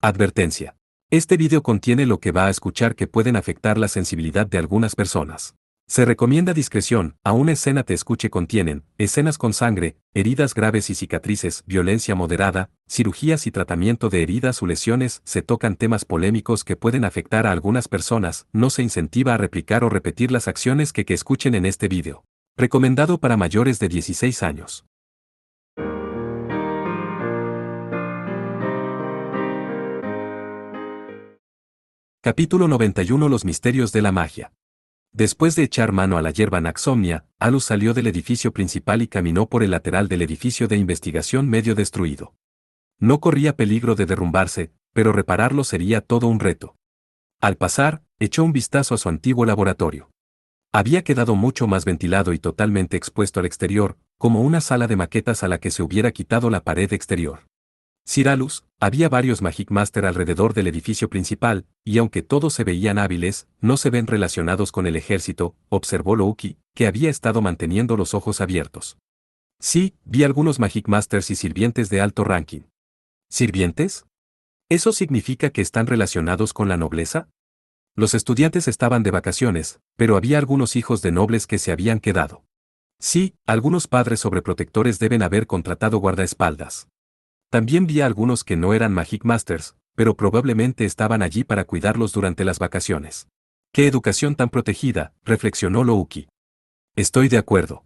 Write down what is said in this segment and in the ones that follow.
Advertencia. Este video contiene lo que va a escuchar que pueden afectar la sensibilidad de algunas personas. Se recomienda discreción, a una escena te escuche contienen, escenas con sangre, heridas graves y cicatrices, violencia moderada, cirugías y tratamiento de heridas o lesiones, se tocan temas polémicos que pueden afectar a algunas personas, no se incentiva a replicar o repetir las acciones que escuchen en este video. Recomendado para mayores de 16 años. Capítulo 91. Los misterios de la magia. Después de echar mano a la hierba Naxomnia, Alus salió del edificio principal y caminó por el lateral del edificio de investigación medio destruido. No corría peligro de derrumbarse, pero repararlo sería todo un reto. Al pasar, echó un vistazo a su antiguo laboratorio. Había quedado mucho más ventilado y totalmente expuesto al exterior, como una sala de maquetas a la que se hubiera quitado la pared exterior. Sir Alus, había varios Magic Master alrededor del edificio principal, y aunque todos se veían hábiles, no se ven relacionados con el ejército, observó Louki, que había estado manteniendo los ojos abiertos. Sí, vi algunos Magic Masters y sirvientes de alto ranking. ¿Sirvientes? ¿Eso significa que están relacionados con la nobleza? Los estudiantes estaban de vacaciones, pero había algunos hijos de nobles que se habían quedado. Sí, algunos padres sobreprotectores deben haber contratado guardaespaldas. También vi a algunos que no eran Magic Masters, pero probablemente estaban allí para cuidarlos durante las vacaciones. ¡Qué educación tan protegida!, reflexionó Louki. Estoy de acuerdo.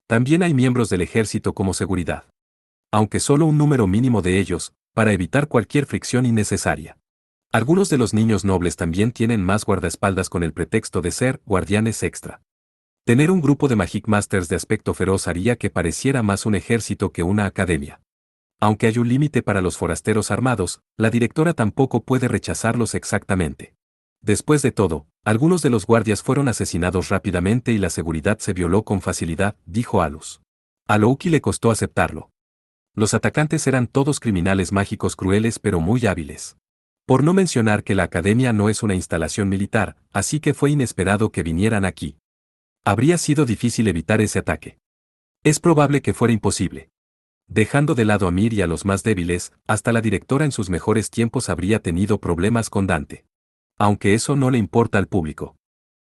También hay miembros del ejército como seguridad. Aunque solo un número mínimo de ellos, para evitar cualquier fricción innecesaria. Algunos de los niños nobles también tienen más guardaespaldas con el pretexto de ser guardianes extra. Tener un grupo de Magic Masters de aspecto feroz haría que pareciera más un ejército que una academia. Aunque hay un límite para los forasteros armados, la directora tampoco puede rechazarlos exactamente. Después de todo, algunos de los guardias fueron asesinados rápidamente y la seguridad se violó con facilidad, dijo Alus. A Louki le costó aceptarlo. Los atacantes eran todos criminales mágicos crueles pero muy hábiles. Por no mencionar que la academia no es una instalación militar, así que fue inesperado que vinieran aquí. Habría sido difícil evitar ese ataque. Es probable que fuera imposible. Dejando de lado a Mir y a los más débiles, hasta la directora en sus mejores tiempos habría tenido problemas con Dante. Aunque eso no le importa al público.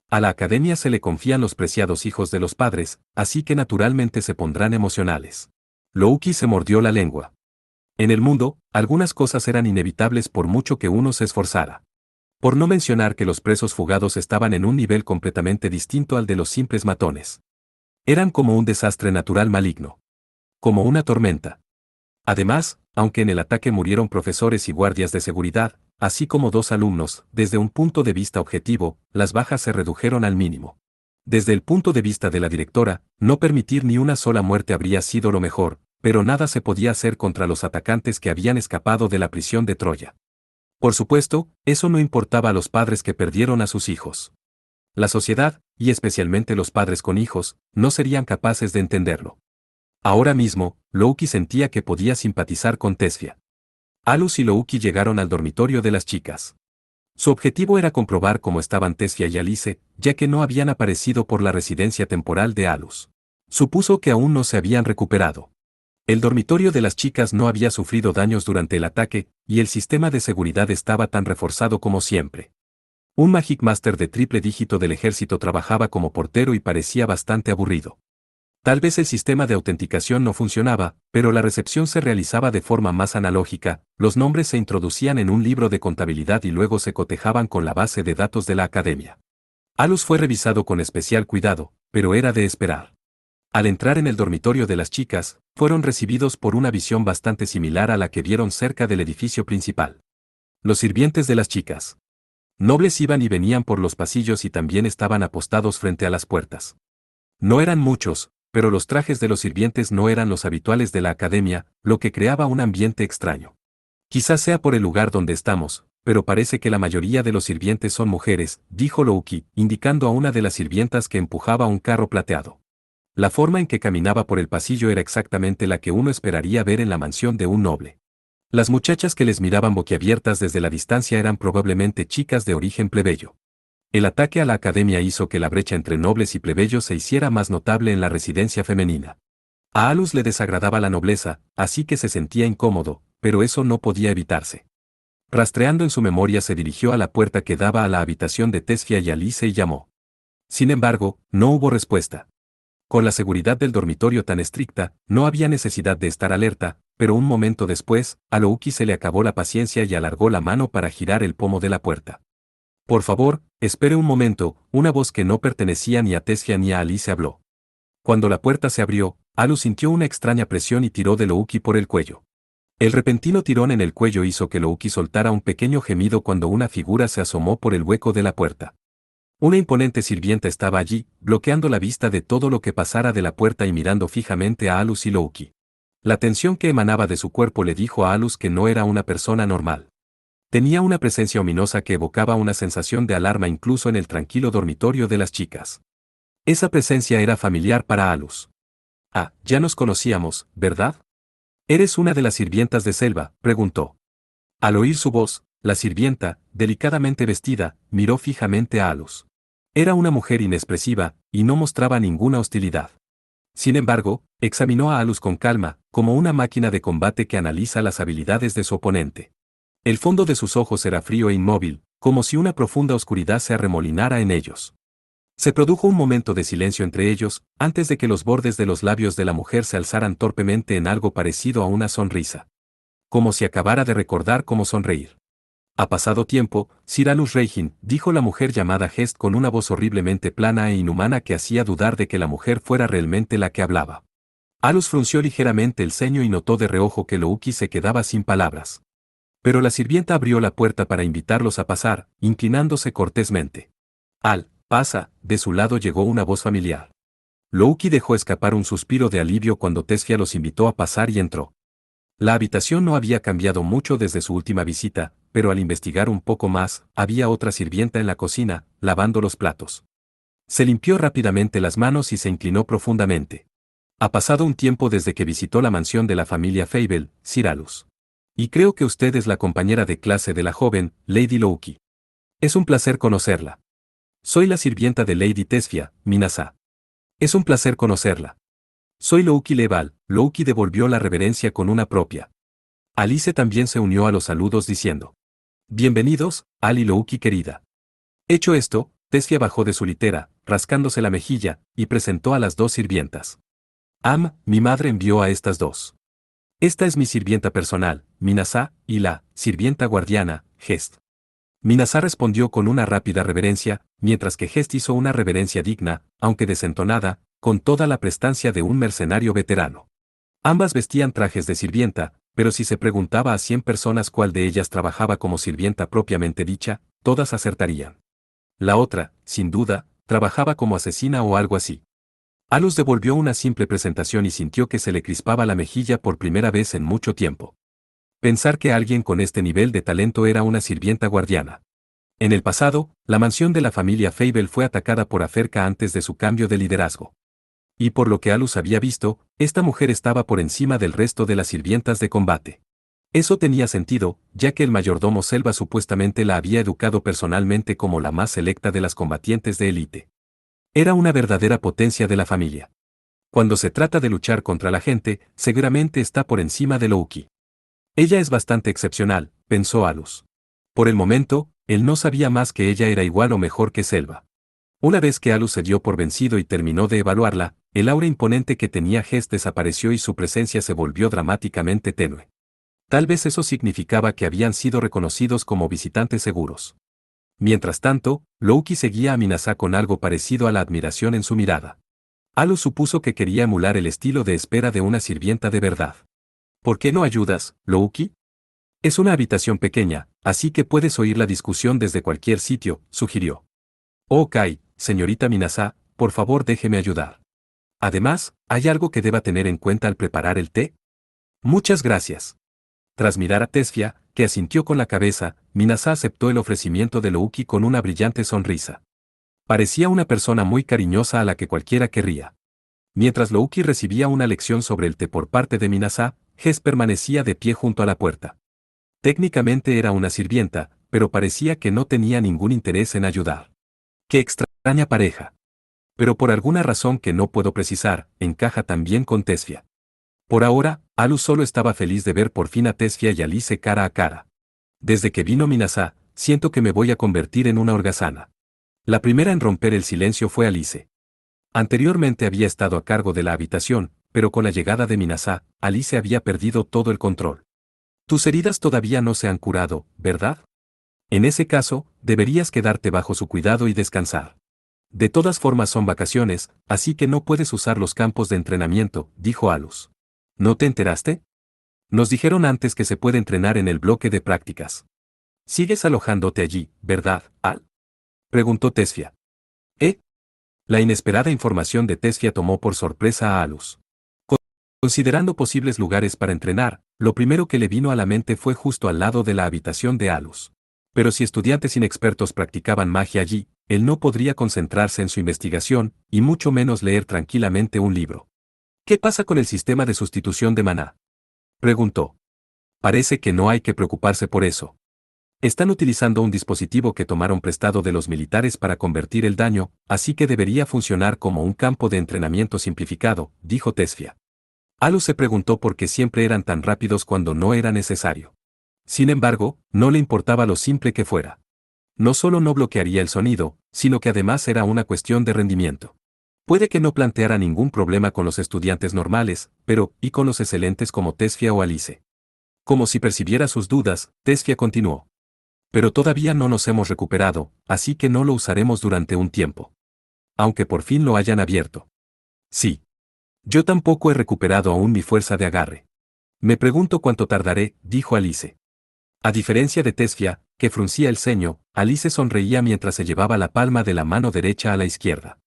A la academia se le confían los preciados hijos de los padres, así que naturalmente se pondrán emocionales. Louki se mordió la lengua. En el mundo, algunas cosas eran inevitables por mucho que uno se esforzara. Por no mencionar que los presos fugados estaban en un nivel completamente distinto al de los simples matones. Eran como un desastre natural maligno. Como una tormenta. Además, aunque en el ataque murieron profesores y guardias de seguridad, así como 2 alumnos, desde un punto de vista objetivo, las bajas se redujeron al mínimo. Desde el punto de vista de la directora, no permitir ni una sola muerte habría sido lo mejor, pero nada se podía hacer contra los atacantes que habían escapado de la prisión de Troya. Por supuesto, eso no importaba a los padres que perdieron a sus hijos. La sociedad, y especialmente los padres con hijos, no serían capaces de entenderlo. Ahora mismo, Louki sentía que podía simpatizar con Tesfia. Alus y Louki llegaron al dormitorio de las chicas. Su objetivo era comprobar cómo estaban Tesfia y Alice, ya que no habían aparecido por la residencia temporal de Alus. Supuso que aún no se habían recuperado. El dormitorio de las chicas no había sufrido daños durante el ataque, y el sistema de seguridad estaba tan reforzado como siempre. Un Magic Master de triple dígito del ejército trabajaba como portero y parecía bastante aburrido. Tal vez el sistema de autenticación no funcionaba, pero la recepción se realizaba de forma más analógica, los nombres se introducían en un libro de contabilidad y luego se cotejaban con la base de datos de la academia. Alus fue revisado con especial cuidado, pero era de esperar. Al entrar en el dormitorio de las chicas, fueron recibidos por una visión bastante similar a la que vieron cerca del edificio principal. Los sirvientes de las chicas. Nobles iban y venían por los pasillos y también estaban apostados frente a las puertas. No eran muchos, pero los trajes de los sirvientes no eran los habituales de la academia, lo que creaba un ambiente extraño. Quizás sea por el lugar donde estamos, pero parece que la mayoría de los sirvientes son mujeres, dijo Louki, indicando a una de las sirvientas que empujaba un carro plateado. La forma en que caminaba por el pasillo era exactamente la que uno esperaría ver en la mansión de un noble. Las muchachas que les miraban boquiabiertas desde la distancia eran probablemente chicas de origen plebeyo. El ataque a la academia hizo que la brecha entre nobles y plebeyos se hiciera más notable en la residencia femenina. A Alus le desagradaba la nobleza, así que se sentía incómodo, pero eso no podía evitarse. Rastreando en su memoria se dirigió a la puerta que daba a la habitación de Tesfia y Alice y llamó. Sin embargo, no hubo respuesta. Con la seguridad del dormitorio tan estricta, no había necesidad de estar alerta, pero un momento después, a Louki se le acabó la paciencia y alargó la mano para girar el pomo de la puerta. Por favor, espere un momento, una voz que no pertenecía ni a Tesfia ni a Alice habló. Cuando la puerta se abrió, Alu sintió una extraña presión y tiró de Louki por el cuello. El repentino tirón en el cuello hizo que Louki soltara un pequeño gemido cuando una figura se asomó por el hueco de la puerta. Una imponente sirvienta estaba allí, bloqueando la vista de todo lo que pasara de la puerta y mirando fijamente a Alus y Louki. La tensión que emanaba de su cuerpo le dijo a Alus que no era una persona normal. Tenía una presencia ominosa que evocaba una sensación de alarma incluso en el tranquilo dormitorio de las chicas. Esa presencia era familiar para Alus. Ah, ya nos conocíamos, ¿verdad? ¿Eres una de las sirvientas de Selva?, preguntó. Al oír su voz, la sirvienta, delicadamente vestida, miró fijamente a Alus. Era una mujer inexpresiva, y no mostraba ninguna hostilidad. Sin embargo, examinó a Alus con calma, como una máquina de combate que analiza las habilidades de su oponente. El fondo de sus ojos era frío e inmóvil, como si una profunda oscuridad se arremolinara en ellos. Se produjo un momento de silencio entre ellos, antes de que los bordes de los labios de la mujer se alzaran torpemente en algo parecido a una sonrisa. Como si acabara de recordar cómo sonreír. Ha pasado tiempo, Sir Alus Reijin, dijo la mujer llamada Hest con una voz horriblemente plana e inhumana que hacía dudar de que la mujer fuera realmente la que hablaba. Alus frunció ligeramente el ceño y notó de reojo que Louki se quedaba sin palabras. Pero la sirvienta abrió la puerta para invitarlos a pasar, inclinándose cortésmente. Pasa, de su lado llegó una voz familiar. Louki dejó escapar un suspiro de alivio cuando Tesfia los invitó a pasar y entró. La habitación no había cambiado mucho desde su última visita, pero al investigar un poco más, había otra sirvienta en la cocina, lavando los platos. Se limpió rápidamente las manos y se inclinó profundamente. Ha pasado un tiempo desde que visitó la mansión de la familia Fable, Sir Alus. Y creo que usted es la compañera de clase de la joven, Lady Louki. Es un placer conocerla. Soy la sirvienta de Lady Tesfia, Minasa. Es un placer conocerla. Soy Louki Leval. Louki devolvió la reverencia con una propia. Alice también se unió a los saludos diciendo. Bienvenidos, Al y Louki querida. Hecho esto, Tesfia bajó de su litera, rascándose la mejilla, y presentó a las dos sirvientas. Mi madre envió a estas dos. Esta es mi sirvienta personal, Minasa, y la sirvienta guardiana, Hest. Minasa respondió con una rápida reverencia, mientras que Hest hizo una reverencia digna, aunque desentonada, con toda la prestancia de un mercenario veterano. Ambas vestían trajes de sirvienta, pero si se preguntaba a 100 personas cuál de ellas trabajaba como sirvienta propiamente dicha, todas acertarían. La otra, sin duda, trabajaba como asesina o algo así. Alus devolvió una simple presentación y sintió que se le crispaba la mejilla por primera vez en mucho tiempo. Pensar que alguien con este nivel de talento era una sirvienta guardiana. En el pasado, la mansión de la familia Fable fue atacada por Aferka antes de su cambio de liderazgo. Y por lo que Alus había visto, esta mujer estaba por encima del resto de las sirvientas de combate. Eso tenía sentido, ya que el mayordomo Selva supuestamente la había educado personalmente como la más selecta de las combatientes de élite. Era una verdadera potencia de la familia. Cuando se trata de luchar contra la gente, seguramente está por encima de Louki. Ella es bastante excepcional, pensó Alus. Por el momento, él no sabía más que ella era igual o mejor que Selva. Una vez que Alus se dio por vencido y terminó de evaluarla, el aura imponente que tenía Hest desapareció y su presencia se volvió dramáticamente tenue. Tal vez eso significaba que habían sido reconocidos como visitantes seguros. Mientras tanto, Louki seguía a Minasa con algo parecido a la admiración en su mirada. Alus supuso que quería emular el estilo de espera de una sirvienta de verdad. ¿Por qué no ayudas, Louki? Es una habitación pequeña, así que puedes oír la discusión desde cualquier sitio, sugirió. Ok, señorita Minasa, por favor déjeme ayudar. Además, ¿hay algo que deba tener en cuenta al preparar el té? Muchas gracias. Tras mirar a Tesfia, que asintió con la cabeza, Minasa aceptó el ofrecimiento de Louki con una brillante sonrisa. Parecía una persona muy cariñosa a la que cualquiera querría. Mientras Louki recibía una lección sobre el té por parte de Minasa, Hest permanecía de pie junto a la puerta. Técnicamente era una sirvienta, pero parecía que no tenía ningún interés en ayudar. ¡Qué extraña pareja! Pero por alguna razón que no puedo precisar, encaja también con Tesfia. Por ahora, Alus solo estaba feliz de ver por fin a Tesfia y Alice cara a cara. Desde que vino Minasa, siento que me voy a convertir en una holgazana. La primera en romper el silencio fue Alice. Anteriormente había estado a cargo de la habitación, pero con la llegada de Minasa, Alice había perdido todo el control. Tus heridas todavía no se han curado, ¿verdad? En ese caso, deberías quedarte bajo su cuidado y descansar. De todas formas son vacaciones, así que no puedes usar los campos de entrenamiento, dijo Alus. ¿No te enteraste? Nos dijeron antes que se puede entrenar en el bloque de prácticas. ¿Sigues alojándote allí, verdad, Al? Preguntó Tesfia. ¿Eh? La inesperada información de Tesfia tomó por sorpresa a Alus. Considerando posibles lugares para entrenar, lo primero que le vino a la mente fue justo al lado de la habitación de Alus. Pero si estudiantes inexpertos practicaban magia allí, él no podría concentrarse en su investigación, y mucho menos leer tranquilamente un libro. ¿Qué pasa con el sistema de sustitución de maná? Preguntó. Parece que no hay que preocuparse por eso. Están utilizando un dispositivo que tomaron prestado de los militares para convertir el daño, así que debería funcionar como un campo de entrenamiento simplificado, dijo Tesfia. Alus se preguntó por qué siempre eran tan rápidos cuando no era necesario. Sin embargo, no le importaba lo simple que fuera. No solo no bloquearía el sonido, sino que además era una cuestión de rendimiento. Puede que no planteara ningún problema con los estudiantes normales, pero, ¿y con los excelentes como Tesfia o Alice? Como si percibiera sus dudas, Tesfia continuó. Pero todavía no nos hemos recuperado, así que no lo usaremos durante un tiempo. Aunque por fin lo hayan abierto. Sí. Yo tampoco he recuperado aún mi fuerza de agarre. Me pregunto cuánto tardaré, dijo Alice. A diferencia de Tesfia, que fruncía el ceño, Alice sonreía mientras se llevaba la palma de la mano derecha a la izquierda.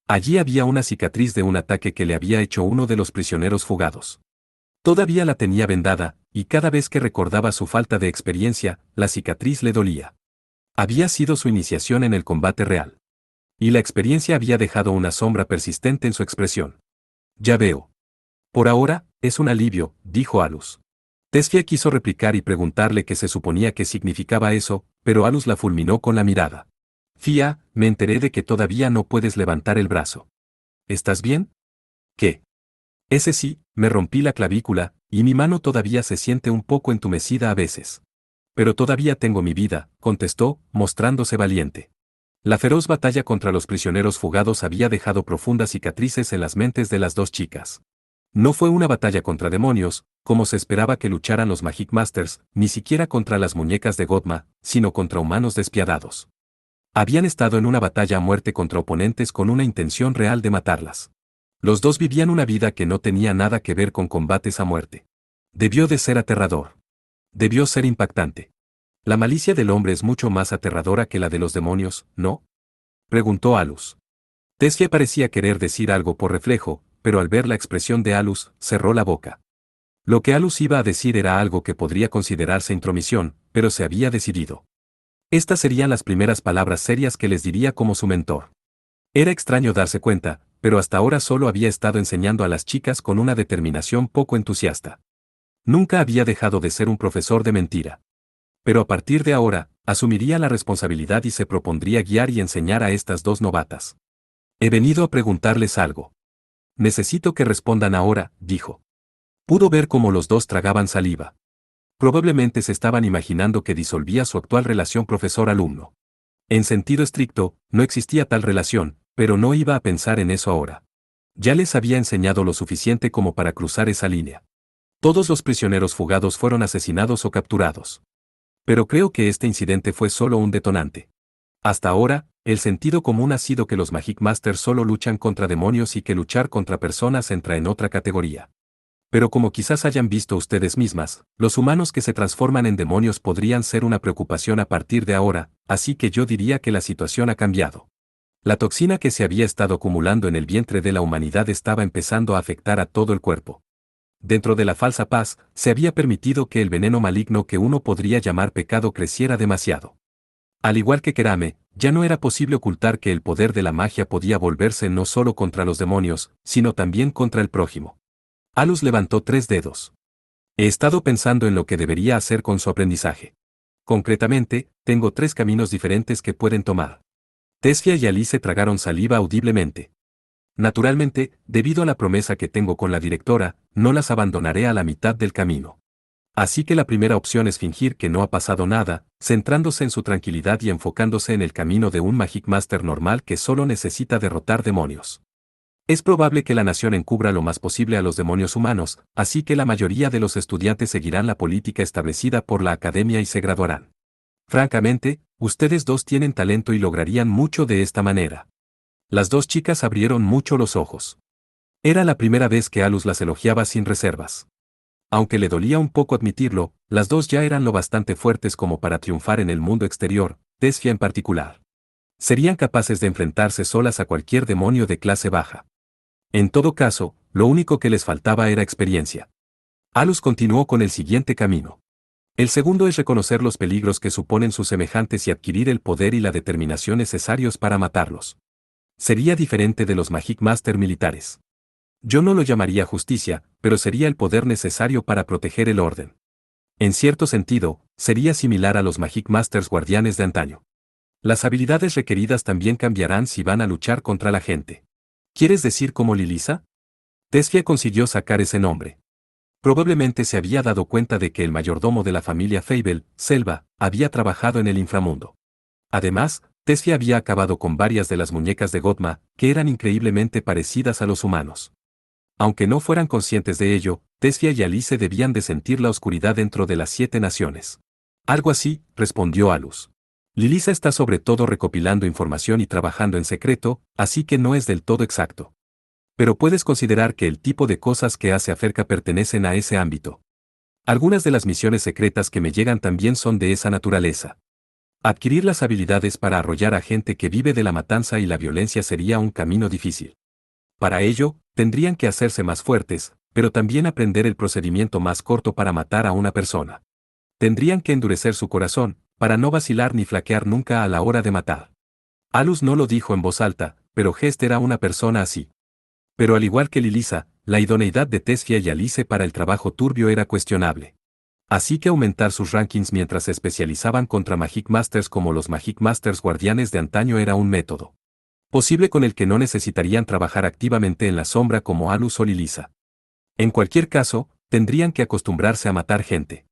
Allí había una cicatriz de un ataque que le había hecho uno de los prisioneros fugados. Todavía la tenía vendada, y cada vez que recordaba su falta de experiencia, la cicatriz le dolía. Había sido su iniciación en el combate real. Y la experiencia había dejado una sombra persistente en su expresión. Ya veo. Por ahora, es un alivio, dijo Alus. Tesfia quiso replicar y preguntarle qué se suponía que significaba eso, pero Alus la fulminó con la mirada. Fia, me enteré de que todavía no puedes levantar el brazo. ¿Estás bien? ¿Qué? Ese sí, me rompí la clavícula, y mi mano todavía se siente un poco entumecida a veces. Pero todavía tengo mi vida, contestó, mostrándose valiente. La feroz batalla contra los prisioneros fugados había dejado profundas cicatrices en las mentes de las dos chicas. No fue una batalla contra demonios, como se esperaba que lucharan los Magic Masters, ni siquiera contra las muñecas de Godma, sino contra humanos despiadados. Habían estado en una batalla a muerte contra oponentes con una intención real de matarlas. Los dos vivían una vida que no tenía nada que ver con combates a muerte. Debió de ser aterrador. Debió ser impactante. La malicia del hombre es mucho más aterradora que la de los demonios, ¿no? Preguntó Alus. Tesfia parecía querer decir algo por reflejo, pero al ver la expresión de Alus, cerró la boca. Lo que Alus iba a decir era algo que podría considerarse intromisión, pero se había decidido. Estas serían las primeras palabras serias que les diría como su mentor. Era extraño darse cuenta, pero hasta ahora solo había estado enseñando a las chicas con una determinación poco entusiasta. Nunca había dejado de ser un profesor de mentira. Pero a partir de ahora, asumiría la responsabilidad y se propondría guiar y enseñar a estas dos novatas. He venido a preguntarles algo. Necesito que respondan ahora, dijo. Pudo ver cómo los dos tragaban saliva. Probablemente se estaban imaginando que disolvía su actual relación profesor-alumno. En sentido estricto, no existía tal relación, pero no iba a pensar en eso ahora. Ya les había enseñado lo suficiente como para cruzar esa línea. Todos los prisioneros fugados fueron asesinados o capturados. Pero creo que este incidente fue solo un detonante. Hasta ahora, el sentido común ha sido que los Magic Masters solo luchan contra demonios y que luchar contra personas entra en otra categoría. Pero como quizás hayan visto ustedes mismas, los humanos que se transforman en demonios podrían ser una preocupación a partir de ahora, así que yo diría que la situación ha cambiado. La toxina que se había estado acumulando en el vientre de la humanidad estaba empezando a afectar a todo el cuerpo. Dentro de la falsa paz, se había permitido que el veneno maligno que uno podría llamar pecado creciera demasiado. Al igual que Kerame, ya no era posible ocultar que el poder de la magia podía volverse no solo contra los demonios, sino también contra el prójimo. Alus levantó 3 dedos. He estado pensando en lo que debería hacer con su aprendizaje. Concretamente, tengo 3 caminos diferentes que pueden tomar. Tesfia y Alice tragaron saliva audiblemente. Naturalmente, debido a la promesa que tengo con la directora, no las abandonaré a la mitad del camino. Así que la primera opción es fingir que no ha pasado nada, centrándose en su tranquilidad y enfocándose en el camino de un Magic Master normal que solo necesita derrotar demonios. Es probable que la nación encubra lo más posible a los demonios humanos, así que la mayoría de los estudiantes seguirán la política establecida por la academia y se graduarán. Francamente, ustedes dos tienen talento y lograrían mucho de esta manera. Las dos chicas abrieron mucho los ojos. Era la primera vez que Alus las elogiaba sin reservas. Aunque le dolía un poco admitirlo, las dos ya eran lo bastante fuertes como para triunfar en el mundo exterior, Tesfia en particular. Serían capaces de enfrentarse solas a cualquier demonio de clase baja. En todo caso, lo único que les faltaba era experiencia. Alus continuó con el siguiente camino. El segundo es reconocer los peligros que suponen sus semejantes y adquirir el poder y la determinación necesarios para matarlos. Sería diferente de los Magic Master militares. Yo no lo llamaría justicia, pero sería el poder necesario para proteger el orden. En cierto sentido, sería similar a los Magic Masters guardianes de antaño. Las habilidades requeridas también cambiarán si van a luchar contra la gente. ¿Quieres decir como Lilisa? Tesfia consiguió sacar ese nombre. Probablemente se había dado cuenta de que el mayordomo de la familia Fable, Selva, había trabajado en el inframundo. Además, Tesfia había acabado con varias de las muñecas de Gotma, que eran increíblemente parecidas a los humanos. Aunque no fueran conscientes de ello, Tesfia y Alice debían de sentir la oscuridad dentro de las 7 naciones. Algo así, respondió Alus. Lilisa está sobre todo recopilando información y trabajando en secreto, así que no es del todo exacto. Pero puedes considerar que el tipo de cosas que hace acerca pertenecen a ese ámbito. Algunas de las misiones secretas que me llegan también son de esa naturaleza. Adquirir las habilidades para arrollar a gente que vive de la matanza y la violencia sería un camino difícil. Para ello, tendrían que hacerse más fuertes, pero también aprender el procedimiento más corto para matar a una persona. Tendrían que endurecer su corazón, para no vacilar ni flaquear nunca a la hora de matar. Alus no lo dijo en voz alta, pero Gest era una persona así. Pero al igual que Lilisa, la idoneidad de Tesfia y Alice para el trabajo turbio era cuestionable. Así que aumentar sus rankings mientras se especializaban contra Magic Masters como los Magic Masters guardianes de antaño era un método posible con el que no necesitarían trabajar activamente en la sombra como Alus o Lilisa. En cualquier caso, tendrían que acostumbrarse a matar gente.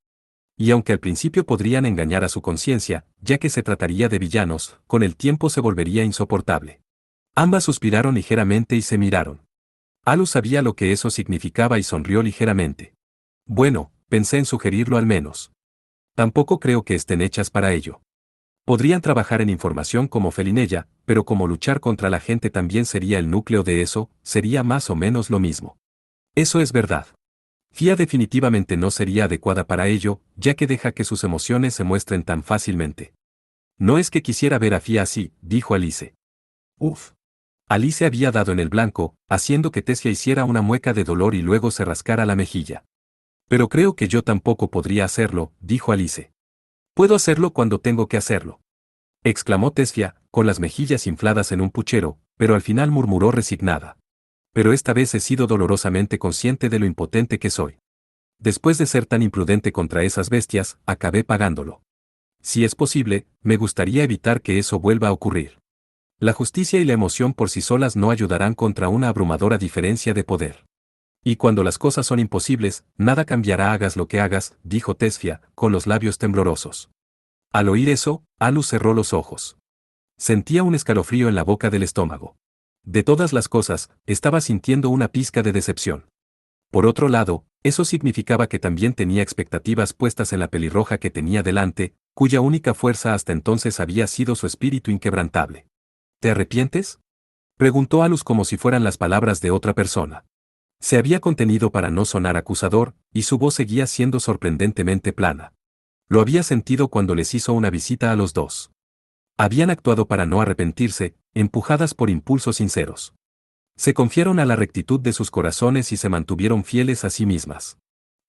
Y aunque al principio podrían engañar a su conciencia, ya que se trataría de villanos, con el tiempo se volvería insoportable. Ambas suspiraron ligeramente y se miraron. Alus sabía lo que eso significaba y sonrió ligeramente. Bueno, pensé en sugerirlo al menos. Tampoco creo que estén hechas para ello. Podrían trabajar en información como Felinella, pero como luchar contra la gente también sería el núcleo de eso, sería más o menos lo mismo. Eso es verdad. Fia definitivamente no sería adecuada para ello, ya que deja que sus emociones se muestren tan fácilmente. No es que quisiera ver a Fia así, dijo Alice. Uf. Alice había dado en el blanco, haciendo que Tessia hiciera una mueca de dolor y luego se rascara la mejilla. Pero creo que yo tampoco podría hacerlo, dijo Alice. Puedo hacerlo cuando tengo que hacerlo. Exclamó Tesfia, con las mejillas infladas en un puchero, pero al final murmuró resignada. Pero esta vez he sido dolorosamente consciente de lo impotente que soy. Después de ser tan imprudente contra esas bestias, acabé pagándolo. Si es posible, me gustaría evitar que eso vuelva a ocurrir. La justicia y la emoción por sí solas no ayudarán contra una abrumadora diferencia de poder. Y cuando las cosas son imposibles, nada cambiará hagas lo que hagas, dijo Tesfia, con los labios temblorosos. Al oír eso, Alus cerró los ojos. Sentía un escalofrío en la boca del estómago. De todas las cosas, estaba sintiendo una pizca de decepción. Por otro lado, eso significaba que también tenía expectativas puestas en la pelirroja que tenía delante, cuya única fuerza hasta entonces había sido su espíritu inquebrantable. ¿Te arrepientes?, preguntó Alus como si fueran las palabras de otra persona. Se había contenido para no sonar acusador, y su voz seguía siendo sorprendentemente plana. Lo había sentido cuando les hizo una visita a los dos. Habían actuado para no arrepentirse, empujadas por impulsos sinceros. Se confiaron a la rectitud de sus corazones y se mantuvieron fieles a sí mismas.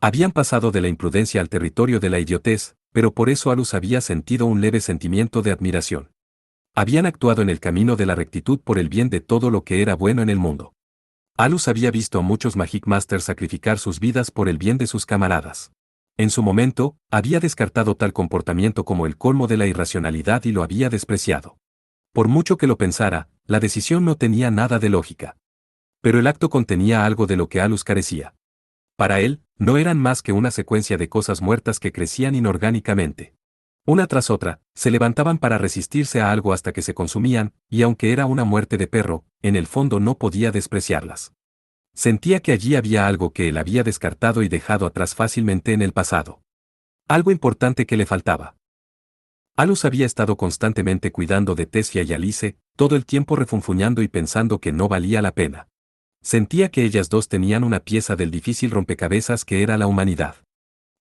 Habían pasado de la imprudencia al territorio de la idiotez, pero por eso Alus había sentido un leve sentimiento de admiración. Habían actuado en el camino de la rectitud por el bien de todo lo que era bueno en el mundo. Alus había visto a muchos Magic Masters sacrificar sus vidas por el bien de sus camaradas. En su momento, había descartado tal comportamiento como el colmo de la irracionalidad y lo había despreciado. Por mucho que lo pensara, la decisión no tenía nada de lógica. Pero el acto contenía algo de lo que Alus carecía. Para él, No eran más que una secuencia de cosas muertas que crecían inorgánicamente. Una tras otra, se levantaban para resistirse a algo hasta que se consumían, y aunque era una muerte de perro, en el fondo no podía despreciarlas. Sentía que allí había algo que él había descartado y dejado atrás fácilmente en el pasado. Algo importante que le faltaba. Alus había estado constantemente cuidando de Tessia y Alice, todo el tiempo refunfuñando y pensando que no valía la pena. Sentía que ellas dos tenían una pieza del difícil rompecabezas que era la humanidad.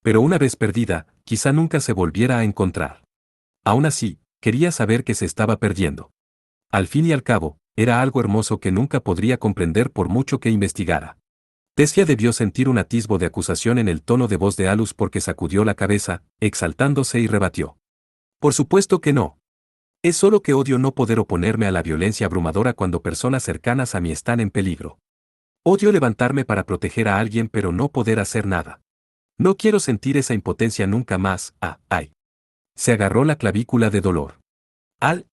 Pero una vez perdida, quizá nunca se volviera a encontrar. Aún así, quería saber qué se estaba perdiendo. Al fin y al cabo, era algo hermoso que nunca podría comprender por mucho que investigara. Tessia debió sentir un atisbo de acusación en el tono de voz de Alus porque sacudió la cabeza, exaltándose y rebatió. Por supuesto que no. Es solo que odio no poder oponerme a la violencia abrumadora cuando personas cercanas a mí están en peligro. Odio levantarme para proteger a alguien pero no poder hacer nada. No quiero sentir esa impotencia nunca más. Ay. Se agarró la clavícula de dolor.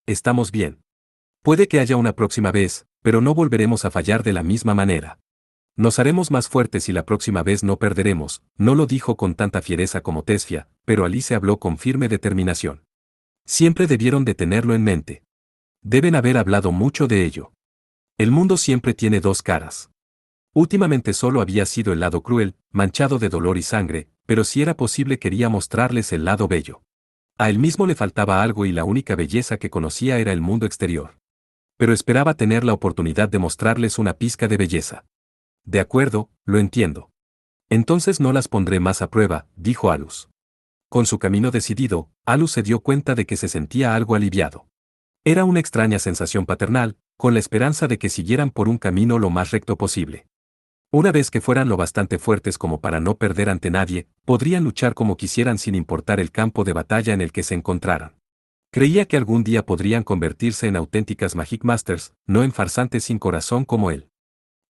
Estamos bien. Puede que haya una próxima vez, pero no volveremos a fallar de la misma manera. Nos haremos más fuertes y la próxima vez no perderemos. No lo dijo con tanta fiereza como Tessia, pero Alice habló con firme determinación. Siempre debieron de tenerlo en mente. Deben haber hablado mucho de ello. El mundo siempre tiene dos caras. Últimamente solo había sido el lado cruel, manchado de dolor y sangre, pero si era posible quería mostrarles el lado bello. A él mismo le faltaba algo y la única belleza que conocía era el mundo exterior. Pero esperaba tener la oportunidad de mostrarles una pizca de belleza. De acuerdo, lo entiendo. Entonces no las pondré más a prueba, dijo Alus. Con su camino decidido, Alus se dio cuenta de que se sentía algo aliviado. Era una extraña sensación paternal, con la esperanza de que siguieran por un camino lo más recto posible. Una vez que fueran lo bastante fuertes como para no perder ante nadie, podrían luchar como quisieran sin importar el campo de batalla en el que se encontraran. Creía que algún día podrían convertirse en auténticas Magic Masters, no en farsantes sin corazón como él.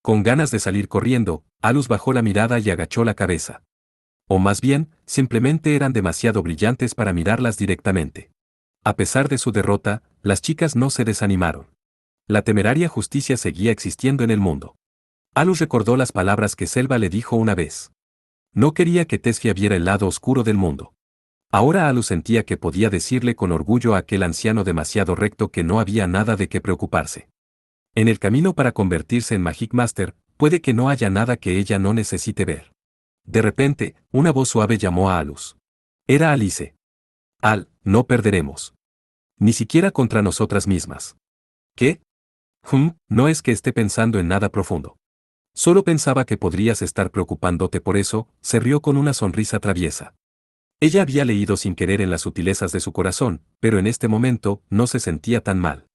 Con ganas de salir corriendo, Alus bajó la mirada y agachó la cabeza. O más bien, simplemente eran demasiado brillantes para mirarlas directamente. A pesar de su derrota, las chicas no se desanimaron. La temeraria justicia seguía existiendo en el mundo. Alus recordó las palabras que Selva le dijo una vez. No quería que Tessia viera el lado oscuro del mundo. Ahora Alus sentía que podía decirle con orgullo a aquel anciano demasiado recto que no había nada de qué preocuparse. En el camino para convertirse en Magic Master, puede que no haya nada que ella no necesite ver. De repente, una voz suave llamó a Alus. Era Alice. No perderemos. Ni siquiera contra nosotras mismas. ¿Qué? No es que esté pensando en nada profundo. Solo pensaba que podrías estar preocupándote por eso, se rió con una sonrisa traviesa. Ella había leído sin querer en las sutilezas de su corazón, pero en este momento no se sentía tan mal.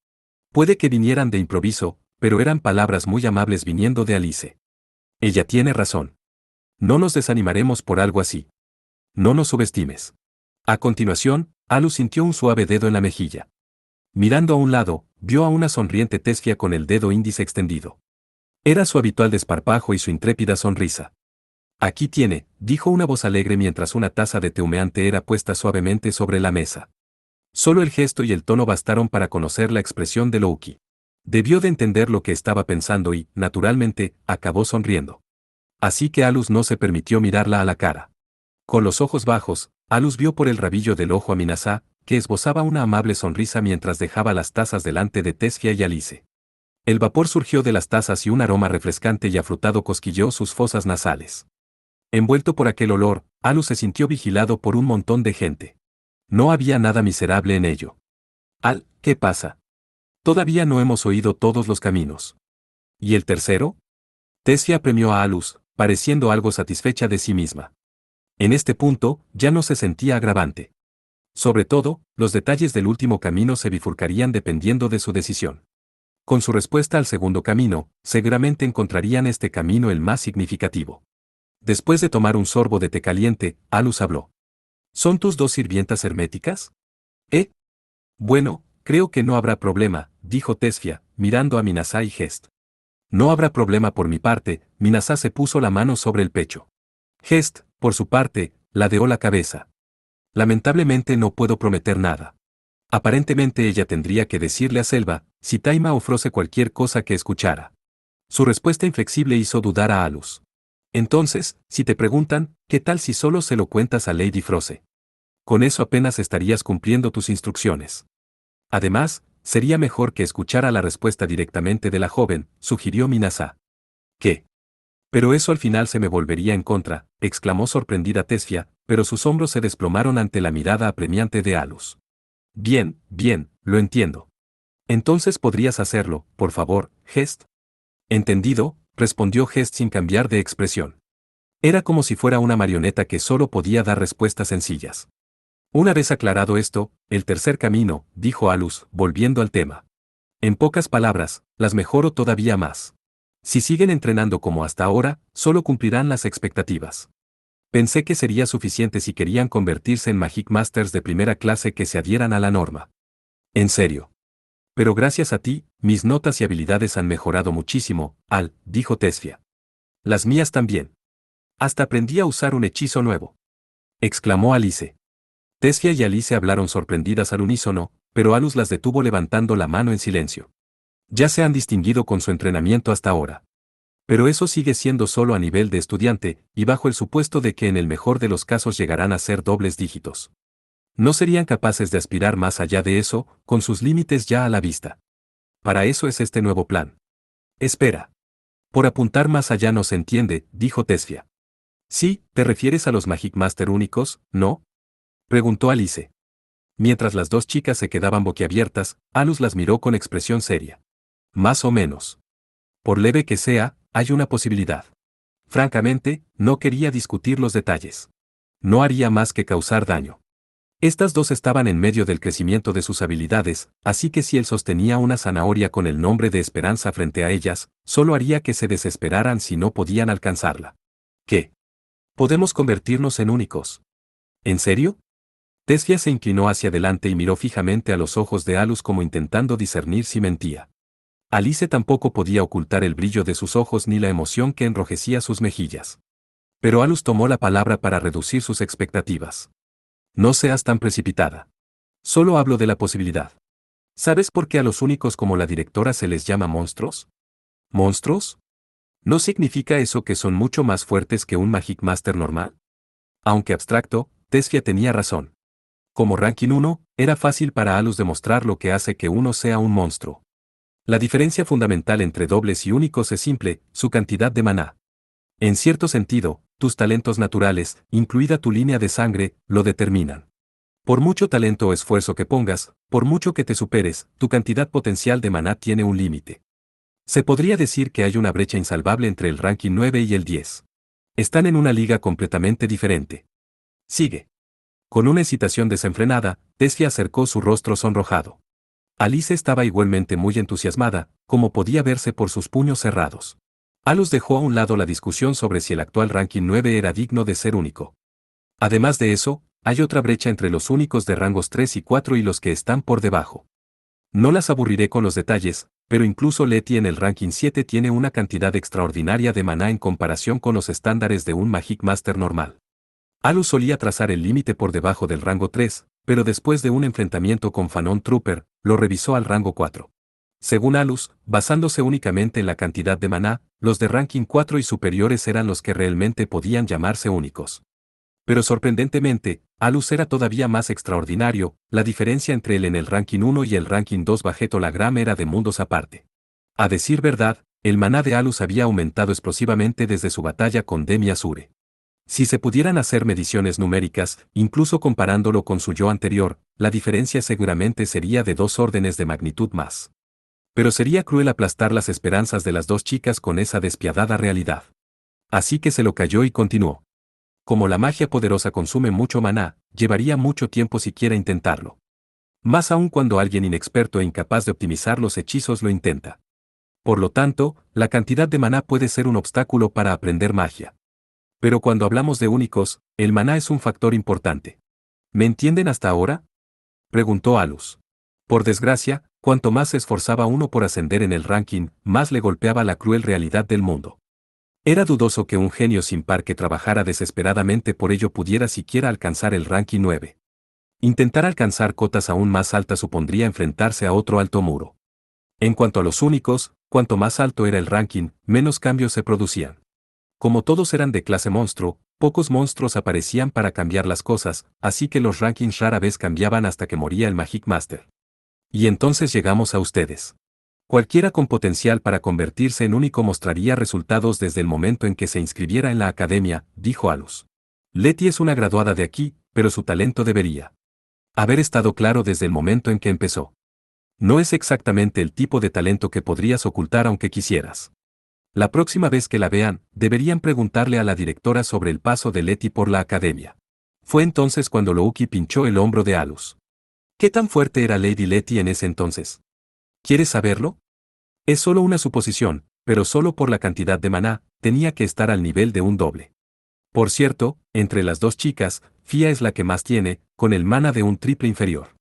Puede que vinieran de improviso, pero eran palabras muy amables viniendo de Alice. Ella tiene razón. No nos desanimaremos por algo así. No nos subestimes. A continuación, Alus sintió un suave dedo en la mejilla. Mirando a un lado, vio a una sonriente Tessia con el dedo índice extendido. Era su habitual desparpajo y su intrépida sonrisa. Aquí tiene, dijo una voz alegre mientras una taza de té humeante era puesta suavemente sobre la mesa. Solo el gesto y el tono bastaron para conocer la expresión de Loki. Debió de entender lo que estaba pensando y, naturalmente, acabó sonriendo. Así que Alus no se permitió mirarla a la cara. Con los ojos bajos, Alus vio por el rabillo del ojo a Minasa, que esbozaba una amable sonrisa mientras dejaba las tazas delante de Tessia y Alice. El vapor surgió de las tazas y un aroma refrescante y afrutado cosquilló sus fosas nasales. Envuelto por aquel olor, Alus se sintió vigilado por un montón de gente. No había nada miserable en ello. ¿Qué pasa? Todavía no hemos oído todos los caminos. ¿Y el tercero? Tessia apremió a Alus, pareciendo algo satisfecha de sí misma. En este punto, ya no se sentía agravante. Sobre todo, los detalles del último camino se bifurcarían dependiendo de su decisión. Con su respuesta al segundo camino, seguramente encontrarían este camino el más significativo. Después de tomar un sorbo de té caliente, Alus habló. ¿Son tus dos sirvientas herméticas? Bueno, creo que no habrá problema, dijo Tessia, mirando a Minasa y Gest. No habrá problema por mi parte, Minasa se puso la mano sobre el pecho. Gest, por su parte, ladeó la cabeza. Lamentablemente no puedo prometer nada. Aparentemente ella tendría que decirle a Selva, si Taima ofrece cualquier cosa que escuchara. Su respuesta inflexible hizo dudar a Alus. Entonces, si te preguntan, ¿qué tal si solo se lo cuentas a Lady Froze? Con eso apenas estarías cumpliendo tus instrucciones. Además, sería mejor que escuchara la respuesta directamente de la joven, sugirió Minasa. ¿Qué? Pero eso al final se me volvería en contra, exclamó sorprendida Tesfia, pero sus hombros se desplomaron ante la mirada apremiante de Alus. Bien, bien, lo entiendo. Entonces podrías hacerlo, por favor, Gest. Entendido, respondió Gest sin cambiar de expresión. Era como si fuera una marioneta que solo podía dar respuestas sencillas. Una vez aclarado esto, el tercer camino, dijo Alus, volviendo al tema. En pocas palabras, las mejoro todavía más. Si siguen entrenando como hasta ahora, solo cumplirán las expectativas. Pensé que sería suficiente si querían convertirse en Magic Masters de primera clase que se adhieran a la norma. En serio. Pero gracias a ti, mis notas y habilidades han mejorado muchísimo, dijo Tesfia. Las mías también. Hasta aprendí a usar un hechizo nuevo. Exclamó Alice. Tesfia y Alice hablaron sorprendidas al unísono, pero Alus las detuvo levantando la mano en silencio. Ya se han distinguido con su entrenamiento hasta ahora. Pero eso sigue siendo solo a nivel de estudiante, y bajo el supuesto de que en el mejor de los casos llegarán a ser dobles dígitos. No serían capaces de aspirar más allá de eso, con sus límites ya a la vista. Para eso es este nuevo plan. Espera. Por apuntar más allá no se entiende, dijo Tesfia. Sí, ¿te refieres a los Magic Master únicos, no? Preguntó Alice. Mientras las dos chicas se quedaban boquiabiertas, Alus las miró con expresión seria. Más o menos. Por leve que sea, hay una posibilidad. Francamente, no quería discutir los detalles. No haría más que causar daño. Estas dos estaban en medio del crecimiento de sus habilidades, así que si él sostenía una zanahoria con el nombre de Esperanza frente a ellas, solo haría que se desesperaran si no podían alcanzarla. ¿Qué? ¿Podemos convertirnos en únicos? ¿En serio? Tesfia se inclinó hacia adelante y miró fijamente a los ojos de Alus como intentando discernir si mentía. Alice tampoco podía ocultar el brillo de sus ojos ni la emoción que enrojecía sus mejillas. Pero Alus tomó la palabra para reducir sus expectativas. No seas tan precipitada. Solo hablo de la posibilidad. ¿Sabes por qué a los únicos como la directora se les llama monstruos? ¿Monstruos? ¿No significa eso que son mucho más fuertes que un Magic Master normal? Aunque abstracto, Tesfia tenía razón. Como ranking 1, era fácil para Alus demostrar lo que hace que uno sea un monstruo. La diferencia fundamental entre dobles y únicos es simple, su cantidad de maná. En cierto sentido, tus talentos naturales, incluida tu línea de sangre, lo determinan. Por mucho talento o esfuerzo que pongas, por mucho que te superes, tu cantidad potencial de maná tiene un límite. Se podría decir que hay una brecha insalvable entre el ranking 9 y el 10. Están en una liga completamente diferente. Sigue. Con una excitación desenfrenada, Tesfia acercó su rostro sonrojado. Alice estaba igualmente muy entusiasmada, como podía verse por sus puños cerrados. Alus dejó a un lado la discusión sobre si el actual ranking 9 era digno de ser único. Además de eso, hay otra brecha entre los únicos de rangos 3 y 4 y los que están por debajo. No las aburriré con los detalles, pero incluso Letty en el ranking 7 tiene una cantidad extraordinaria de maná en comparación con los estándares de un Magic Master normal. Alus solía trazar el límite por debajo del rango 3, pero después de un enfrentamiento con Fanon Trooper, lo revisó al rango 4. Según Alus, basándose únicamente en la cantidad de maná, los de ranking 4 y superiores eran los que realmente podían llamarse únicos. Pero sorprendentemente, Alus era todavía más extraordinario, la diferencia entre él en el ranking 1 y el ranking 2 Bajetolagram era de mundos aparte. A decir verdad, el maná de Alus había aumentado explosivamente desde su batalla con Demi Azure. Si se pudieran hacer mediciones numéricas, incluso comparándolo con su yo anterior, la diferencia seguramente sería de 2 órdenes de magnitud más. Pero sería cruel aplastar las esperanzas de las dos chicas con esa despiadada realidad. Así que se lo calló y continuó. Como la magia poderosa consume mucho maná, llevaría mucho tiempo siquiera intentarlo. Más aún cuando alguien inexperto e incapaz de optimizar los hechizos lo intenta. Por lo tanto, la cantidad de maná puede ser un obstáculo para aprender magia. Pero cuando hablamos de únicos, el maná es un factor importante. ¿Me entienden hasta ahora? Preguntó Alus. Por desgracia, cuanto más se esforzaba uno por ascender en el ranking, más le golpeaba la cruel realidad del mundo. Era dudoso que un genio sin par que trabajara desesperadamente por ello pudiera siquiera alcanzar el ranking 9. Intentar alcanzar cotas aún más altas supondría enfrentarse a otro alto muro. En cuanto a los únicos, cuanto más alto era el ranking, menos cambios se producían. Como todos eran de clase monstruo, pocos monstruos aparecían para cambiar las cosas, así que los rankings rara vez cambiaban hasta que moría el Magic Master. Y entonces llegamos a ustedes. Cualquiera con potencial para convertirse en único mostraría resultados desde el momento en que se inscribiera en la academia, dijo Alus. Letty es una graduada de aquí, pero su talento debería haber estado claro desde el momento en que empezó. No es exactamente el tipo de talento que podrías ocultar aunque quisieras. La próxima vez que la vean, deberían preguntarle a la directora sobre el paso de Letty por la academia. Fue entonces cuando Louki pinchó el hombro de Alus. ¿Qué tan fuerte era Lady Letty en ese entonces? ¿Quieres saberlo? Es solo una suposición, pero solo por la cantidad de maná, tenía que estar al nivel de un doble. Por cierto, entre las dos chicas, Fia es la que más tiene, con el mana de un triple inferior.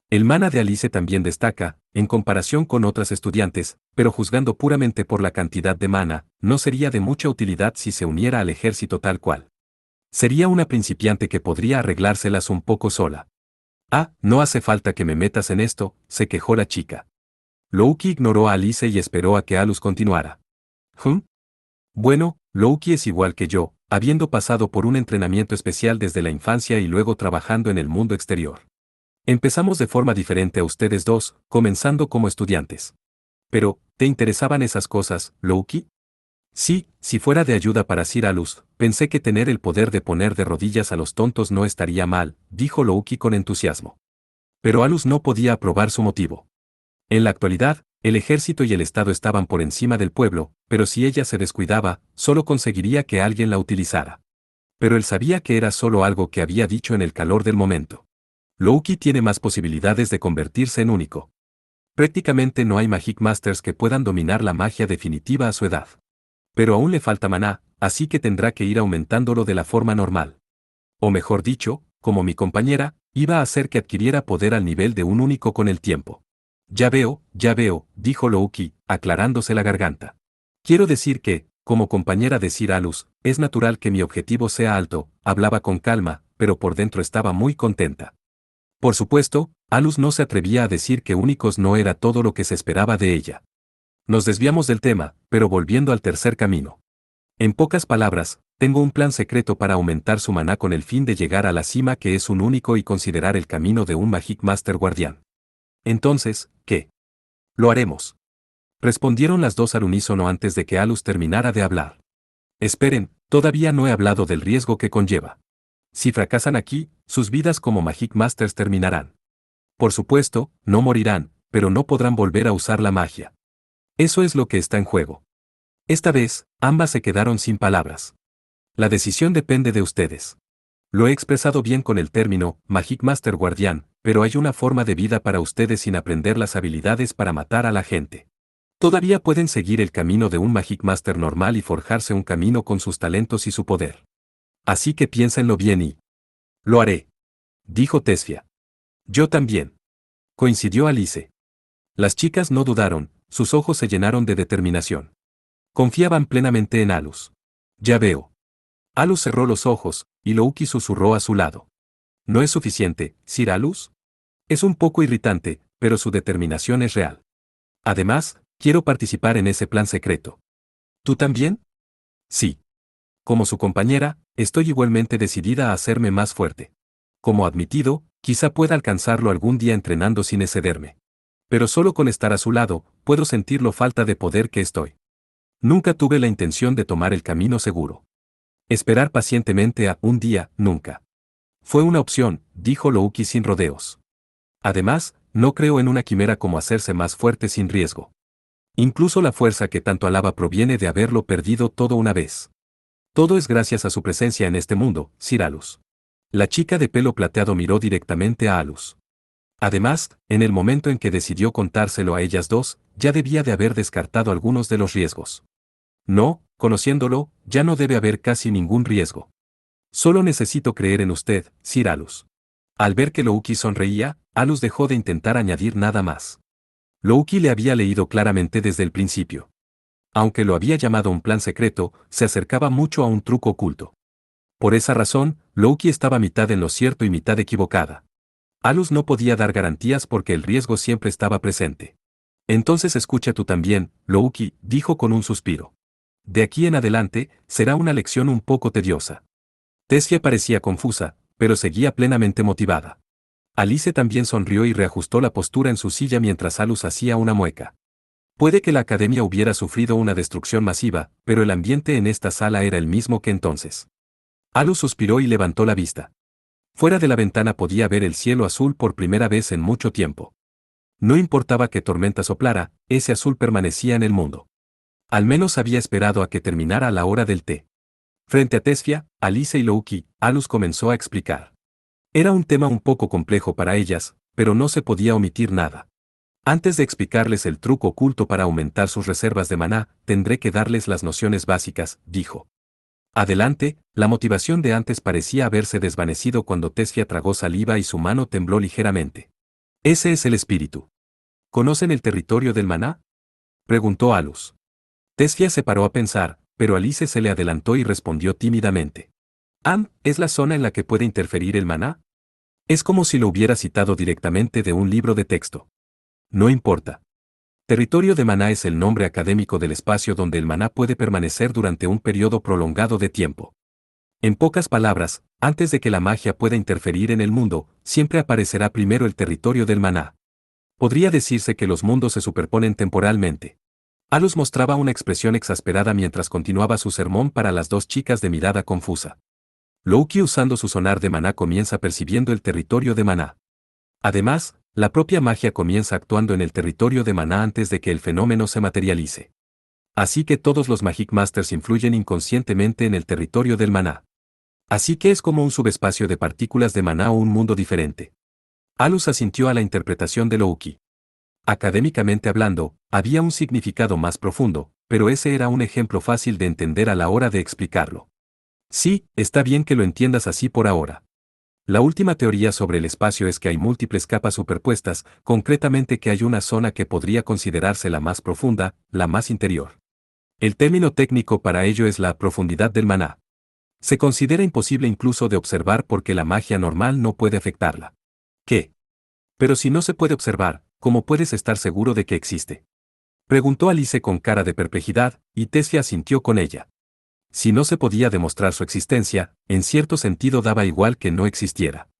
El mana de Alice también destaca, en comparación con otras estudiantes, pero juzgando puramente por la cantidad de mana, no sería de mucha utilidad si se uniera al ejército tal cual. Sería una principiante que podría arreglárselas un poco sola. Ah, no hace falta que me metas en esto, se quejó la chica. Louki ignoró a Alice y esperó a que Alus continuara. Bueno, Louki es igual que yo, habiendo pasado por un entrenamiento especial desde la infancia y luego trabajando en el mundo exterior. Empezamos de forma diferente a ustedes dos, comenzando como estudiantes. Pero, ¿te interesaban esas cosas, Louki? Sí, si fuera de ayuda para Sir Alus, pensé que tener el poder de poner de rodillas a los tontos no estaría mal, dijo Louki con entusiasmo. Pero Alus no podía aprobar su motivo. En la actualidad, el ejército y el Estado estaban por encima del pueblo, pero si ella se descuidaba, solo conseguiría que alguien la utilizara. Pero él sabía que era solo algo que había dicho en el calor del momento. Louki tiene más posibilidades de convertirse en único. Prácticamente no hay Magic Masters que puedan dominar la magia definitiva a su edad. Pero aún le falta maná, así que tendrá que ir aumentándolo de la forma normal. O mejor dicho, como mi compañera, iba a hacer que adquiriera poder al nivel de un único con el tiempo. Ya veo, dijo Louki, aclarándose la garganta. Quiero decir que, como compañera de Sir Alus, es natural que mi objetivo sea alto, hablaba con calma, pero por dentro estaba muy contenta. Por supuesto, Alus no se atrevía a decir que únicos no era todo lo que se esperaba de ella. Nos desviamos del tema, pero volviendo al tercer camino. En pocas palabras, tengo un plan secreto para aumentar su maná con el fin de llegar a la cima que es un único y considerar el camino de un Magic Master guardián. Entonces, ¿qué? Lo haremos. Respondieron las dos al unísono antes de que Alus terminara de hablar. Esperen, todavía no he hablado del riesgo que conlleva. Si fracasan aquí, sus vidas como Magic Masters terminarán. Por supuesto, no morirán, pero no podrán volver a usar la magia. Eso es lo que está en juego. Esta vez, ambas se quedaron sin palabras. La decisión depende de ustedes. Lo he expresado bien con el término Magic Master Guardián, pero hay una forma de vida para ustedes sin aprender las habilidades para matar a la gente. Todavía pueden seguir el camino de un Magic Master normal y forjarse un camino con sus talentos y su poder. Así que piénsenlo bien y... Lo haré. Dijo Tesfia. Yo también. Coincidió Alice. Las chicas no dudaron, sus ojos se llenaron de determinación. Confiaban plenamente en Alus. Ya veo. Alus cerró los ojos, y Louki susurró a su lado. ¿No es suficiente, Sir Alus? Es un poco irritante, pero su determinación es real. Además, quiero participar en ese plan secreto. ¿Tú también? Sí. Como su compañera, estoy igualmente decidida a hacerme más fuerte. Como admitido, quizá pueda alcanzarlo algún día entrenando sin excederme. Pero solo con estar a su lado, puedo sentir lo falta de poder que estoy. Nunca tuve la intención de tomar el camino seguro. Esperar pacientemente a un día, nunca. Fue una opción, dijo Louki sin rodeos. Además, no creo en una quimera como hacerse más fuerte sin riesgo. Incluso la fuerza que tanto alaba proviene de haberlo perdido todo una vez. Todo es gracias a su presencia en este mundo, Sir Alus. La chica de pelo plateado miró directamente a Alus. Además, en el momento en que decidió contárselo a ellas dos, ya debía de haber descartado algunos de los riesgos. No, conociéndolo, ya no debe haber casi ningún riesgo. Solo necesito creer en usted, Sir Alus. Al ver que Louki sonreía, Alus dejó de intentar añadir nada más. Louki le había leído claramente desde el principio. Aunque lo había llamado un plan secreto, se acercaba mucho a un truco oculto. Por esa razón, Louki estaba mitad en lo cierto y mitad equivocada. Alus no podía dar garantías porque el riesgo siempre estaba presente. Entonces escucha tú también, Louki, dijo con un suspiro. De aquí en adelante, será una lección un poco tediosa. Tessia parecía confusa, pero seguía plenamente motivada. Alice también sonrió y reajustó la postura en su silla mientras Alus hacía una mueca. Puede que la academia hubiera sufrido una destrucción masiva, pero el ambiente en esta sala era el mismo que entonces. Alus suspiró y levantó la vista. Fuera de la ventana podía ver el cielo azul por primera vez en mucho tiempo. No importaba qué tormenta soplara, ese azul permanecía en el mundo. Al menos había esperado a que terminara la hora del té. Frente a Tessia, Alice y Loki, Alus comenzó a explicar. Era un tema un poco complejo para ellas, pero no se podía omitir nada. Antes de explicarles el truco oculto para aumentar sus reservas de maná, tendré que darles las nociones básicas, dijo. Adelante, la motivación de antes parecía haberse desvanecido cuando Tessia tragó saliva y su mano tembló ligeramente. Ese es el espíritu. ¿Conocen el territorio del maná? Preguntó Alus. Tessia se paró a pensar, pero Alice se le adelantó y respondió tímidamente. ¿Es la zona en la que puede interferir el maná? Es como si lo hubiera citado directamente de un libro de texto. No importa. Territorio de maná es el nombre académico del espacio donde el maná puede permanecer durante un periodo prolongado de tiempo. En pocas palabras, antes de que la magia pueda interferir en el mundo, siempre aparecerá primero el territorio del maná. Podría decirse que los mundos se superponen temporalmente. Alus mostraba una expresión exasperada mientras continuaba su sermón para las dos chicas de mirada confusa. Loki usando su sonar de maná comienza percibiendo el territorio de maná. Además, la propia magia comienza actuando en el territorio de maná antes de que el fenómeno se materialice. Así que todos los Magic Masters influyen inconscientemente en el territorio del maná. Así que es como un subespacio de partículas de maná o un mundo diferente. Alus asintió a la interpretación de Loki. Académicamente hablando, había un significado más profundo, pero ese era un ejemplo fácil de entender a la hora de explicarlo. Sí, está bien que lo entiendas así por ahora. La última teoría sobre el espacio es que hay múltiples capas superpuestas, concretamente que hay una zona que podría considerarse la más profunda, la más interior. El término técnico para ello es la profundidad del maná. Se considera imposible incluso de observar porque la magia normal no puede afectarla. ¿Qué? Pero si no se puede observar, ¿cómo puedes estar seguro de que existe? Preguntó Alice con cara de perplejidad, y Tessia asintió con ella. Si no se podía demostrar su existencia, en cierto sentido daba igual que no existiera.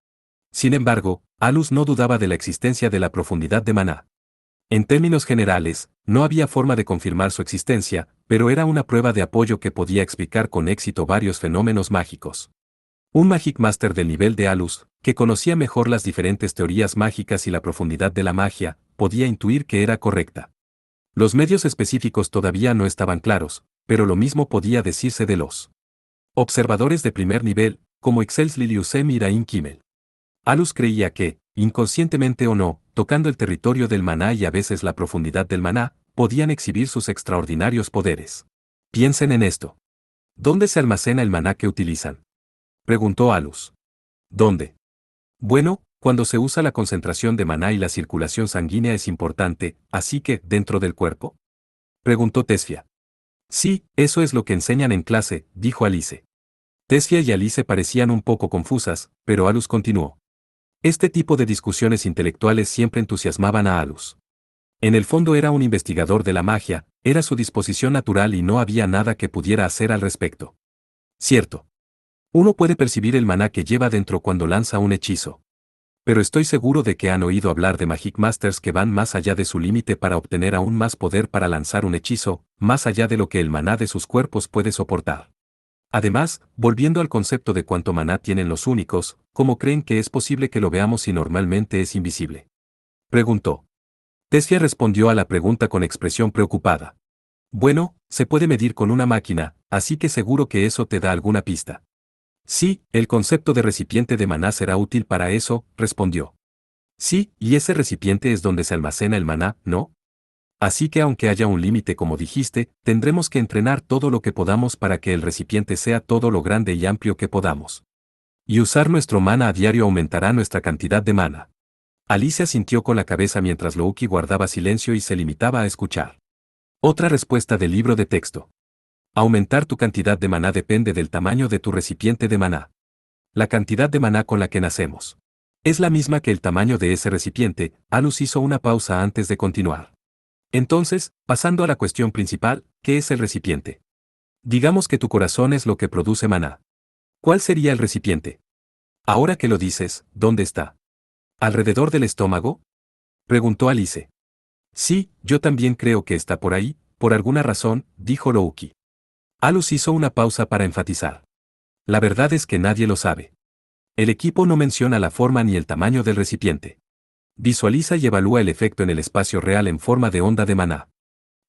Sin embargo, Alus no dudaba de la existencia de la profundidad de maná. En términos generales, no había forma de confirmar su existencia, pero era una prueba de apoyo que podía explicar con éxito varios fenómenos mágicos. Un Magic Master del nivel de Alus, que conocía mejor las diferentes teorías mágicas y la profundidad de la magia, podía intuir que era correcta. Los medios específicos todavía no estaban claros, pero lo mismo podía decirse de los observadores de primer nivel, como Ixels Liliusem y Rain Kimmel. Alus creía que, inconscientemente o no, tocando el territorio del maná y a veces la profundidad del maná, podían exhibir sus extraordinarios poderes. Piensen en esto. ¿Dónde se almacena el maná que utilizan? Preguntó Alus. ¿Dónde? Bueno, cuando se usa la concentración de maná y la circulación sanguínea es importante, así que, ¿dentro del cuerpo? Preguntó Tessia. Sí, eso es lo que enseñan en clase, dijo Alice. Tessia y Alice parecían un poco confusas, pero Alus continuó. Este tipo de discusiones intelectuales siempre entusiasmaban a Alus. En el fondo era un investigador de la magia, era su disposición natural y no había nada que pudiera hacer al respecto. Cierto. Uno puede percibir el maná que lleva dentro cuando lanza un hechizo. Pero estoy seguro de que han oído hablar de Magic Masters que van más allá de su límite para obtener aún más poder para lanzar un hechizo, más allá de lo que el maná de sus cuerpos puede soportar. Además, volviendo al concepto de cuánto maná tienen los únicos, ¿cómo creen que es posible que lo veamos si normalmente es invisible? Preguntó. Tessia respondió a la pregunta con expresión preocupada. Bueno, se puede medir con una máquina, así que seguro que eso te da alguna pista. Sí, el concepto de recipiente de maná será útil para eso, respondió. Sí, y ese recipiente es donde se almacena el maná, ¿no? Así que aunque haya un límite como dijiste, tendremos que entrenar todo lo que podamos para que el recipiente sea todo lo grande y amplio que podamos. Y usar nuestro maná a diario aumentará nuestra cantidad de maná. Alicia sintió con la cabeza mientras Loki guardaba silencio y se limitaba a escuchar. Otra respuesta del libro de texto. Aumentar tu cantidad de maná depende del tamaño de tu recipiente de maná. La cantidad de maná con la que nacemos es la misma que el tamaño de ese recipiente. Alus hizo una pausa antes de continuar. Entonces, pasando a la cuestión principal, ¿qué es el recipiente? Digamos que tu corazón es lo que produce maná. ¿Cuál sería el recipiente? Ahora que lo dices, ¿dónde está? ¿Alrededor del estómago? Preguntó Alice. Sí, yo también creo que está por ahí, por alguna razón, dijo Louki. Alus hizo una pausa para enfatizar. La verdad es que nadie lo sabe. El equipo no menciona la forma ni el tamaño del recipiente. Visualiza y evalúa el efecto en el espacio real en forma de onda de maná.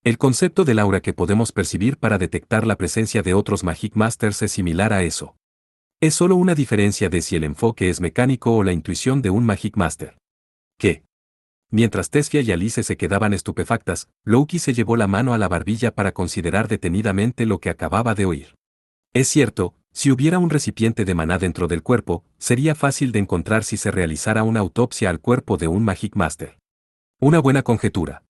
El concepto del aura que podemos percibir para detectar la presencia de otros Magic Masters es similar a eso. Es solo una diferencia de si el enfoque es mecánico o la intuición de un Magic Master. ¿Qué? Mientras Tesfia y Alice se quedaban estupefactas, Louki se llevó la mano a la barbilla para considerar detenidamente lo que acababa de oír. Es cierto, si hubiera un recipiente de maná dentro del cuerpo, sería fácil de encontrar si se realizara una autopsia al cuerpo de un Magic Master. Una buena conjetura.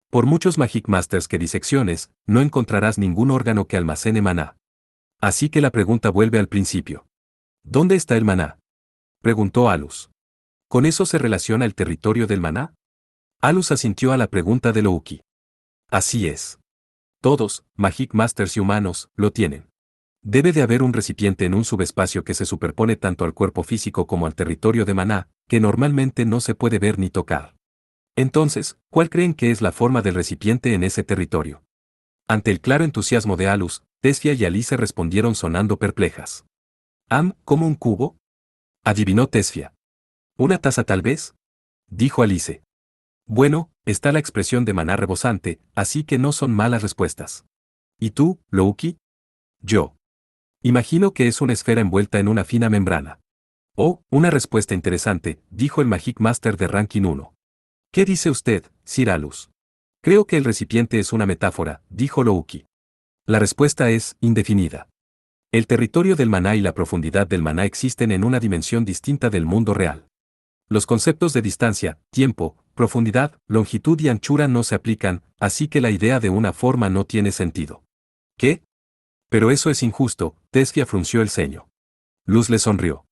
Por muchos Magic Masters que disecciones, no encontrarás ningún órgano que almacene maná. Así que la pregunta vuelve al principio. ¿Dónde está el maná? Preguntó Alus. ¿Con eso se relaciona el territorio del maná? Alus asintió a la pregunta de Louki. Así es. Todos, Magic Masters y humanos, lo tienen. Debe de haber un recipiente en un subespacio que se superpone tanto al cuerpo físico como al territorio de maná, que normalmente no se puede ver ni tocar. Entonces, ¿cuál creen que es la forma del recipiente en ese territorio? Ante el claro entusiasmo de Alus, Tesfia y Alice respondieron sonando perplejas. ¿Como un cubo? Adivinó Tesfia. ¿Una taza tal vez? Dijo Alice. Bueno, está la expresión de maná rebosante, así que no son malas respuestas. ¿Y tú, Louki? Yo. Imagino que es una esfera envuelta en una fina membrana. Oh, una respuesta interesante, dijo el Magic Master de Ranking 1. ¿Qué dice usted, Sir Alus? Creo que el recipiente es una metáfora, dijo Louki. La respuesta es indefinida. El territorio del maná y la profundidad del maná existen en una dimensión distinta del mundo real. Los conceptos de distancia, tiempo, profundidad, longitud y anchura no se aplican, así que la idea de una forma no tiene sentido. ¿Qué? Pero eso es injusto, Tesfia frunció el ceño. Luz le sonrió.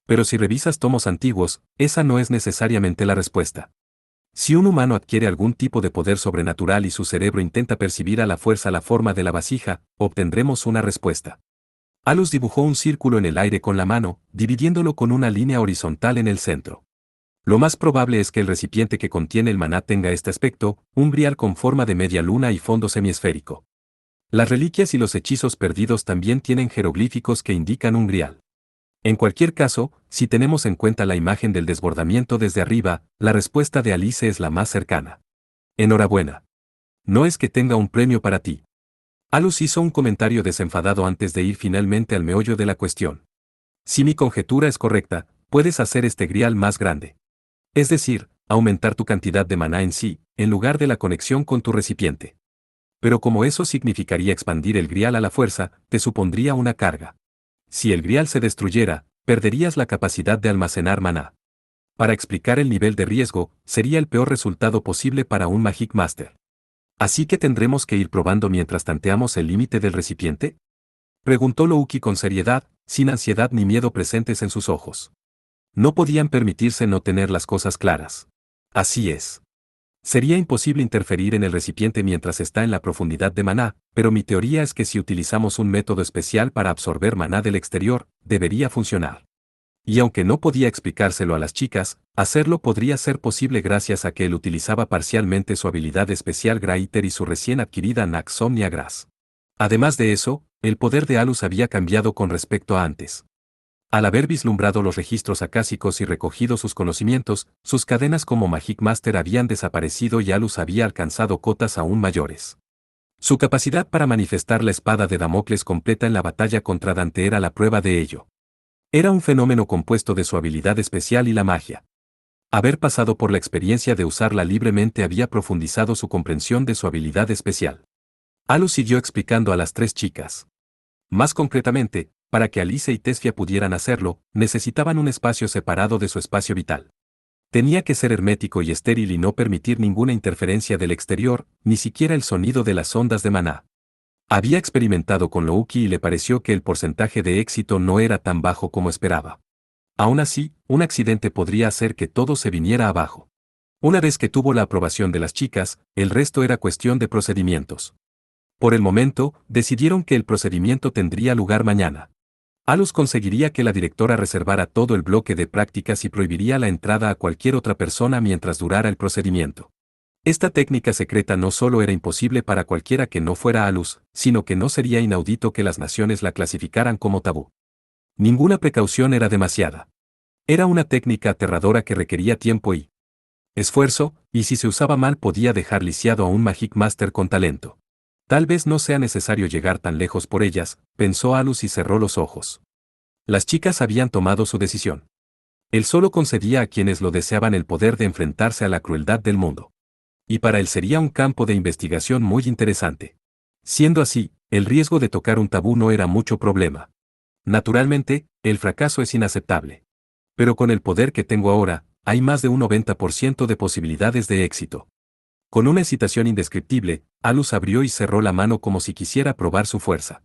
Pero si revisas tomos antiguos, esa no es necesariamente la respuesta. Si un humano adquiere algún tipo de poder sobrenatural y su cerebro intenta percibir a la fuerza la forma de la vasija, obtendremos una respuesta. Alus dibujó un círculo en el aire con la mano, dividiéndolo con una línea horizontal en el centro. Lo más probable es que el recipiente que contiene el maná tenga este aspecto, un grial con forma de media luna y fondo semiesférico. Las reliquias y los hechizos perdidos también tienen jeroglíficos que indican un grial. En cualquier caso, si tenemos en cuenta la imagen del desbordamiento desde arriba, la respuesta de Alice es la más cercana. Enhorabuena. No es que tenga un premio para ti. Alus hizo un comentario desenfadado antes de ir finalmente al meollo de la cuestión. Si mi conjetura es correcta, puedes hacer este grial más grande. Es decir, aumentar tu cantidad de maná en sí, en lugar de la conexión con tu recipiente. Pero como eso significaría expandir el grial a la fuerza, te supondría una carga. Si el grial se destruyera, perderías la capacidad de almacenar maná. Para explicar el nivel de riesgo, sería el peor resultado posible para un Magic Master. ¿Así que tendremos que ir probando mientras tanteamos el límite del recipiente? Preguntó Louki con seriedad, sin ansiedad ni miedo presentes en sus ojos. No podían permitirse no tener las cosas claras. Así es. Sería imposible interferir en el recipiente mientras está en la profundidad de maná, pero mi teoría es que si utilizamos un método especial para absorber maná del exterior, debería funcionar. Y aunque no podía explicárselo a las chicas, hacerlo podría ser posible gracias a que él utilizaba parcialmente su habilidad especial Graiter y su recién adquirida Naxomnia Grass. Además de eso, el poder de Alus había cambiado con respecto a antes. Al haber vislumbrado los registros acásicos y recogido sus conocimientos, sus cadenas como Magic Master habían desaparecido y Alus había alcanzado cotas aún mayores. Su capacidad para manifestar la espada de Damocles completa en la batalla contra Dante era la prueba de ello. Era un fenómeno compuesto de su habilidad especial y la magia. Haber pasado por la experiencia de usarla libremente había profundizado su comprensión de su habilidad especial. Alus siguió explicando a las tres chicas. Más concretamente, para que Alice y Tesfia pudieran hacerlo, necesitaban un espacio separado de su espacio vital. Tenía que ser hermético y estéril y no permitir ninguna interferencia del exterior, ni siquiera el sonido de las ondas de maná. Había experimentado con Louki y le pareció que el porcentaje de éxito no era tan bajo como esperaba. Aún así, un accidente podría hacer que todo se viniera abajo. Una vez que tuvo la aprobación de las chicas, el resto era cuestión de procedimientos. Por el momento, decidieron que el procedimiento tendría lugar mañana. Alus conseguiría que la directora reservara todo el bloque de prácticas y prohibiría la entrada a cualquier otra persona mientras durara el procedimiento. Esta técnica secreta no solo era imposible para cualquiera que no fuera Alus, sino que no sería inaudito que las naciones la clasificaran como tabú. Ninguna precaución era demasiada. Era una técnica aterradora que requería tiempo y esfuerzo, y si se usaba mal podía dejar lisiado a un Magic Master con talento. Tal vez no sea necesario llegar tan lejos por ellas, pensó Alus y cerró los ojos. Las chicas habían tomado su decisión. Él solo concedía a quienes lo deseaban el poder de enfrentarse a la crueldad del mundo. Y para él sería un campo de investigación muy interesante. Siendo así, el riesgo de tocar un tabú no era mucho problema. Naturalmente, el fracaso es inaceptable. Pero con el poder que tengo ahora, hay más de un 90% de posibilidades de éxito. Con una excitación indescriptible, Alus abrió y cerró la mano como si quisiera probar su fuerza.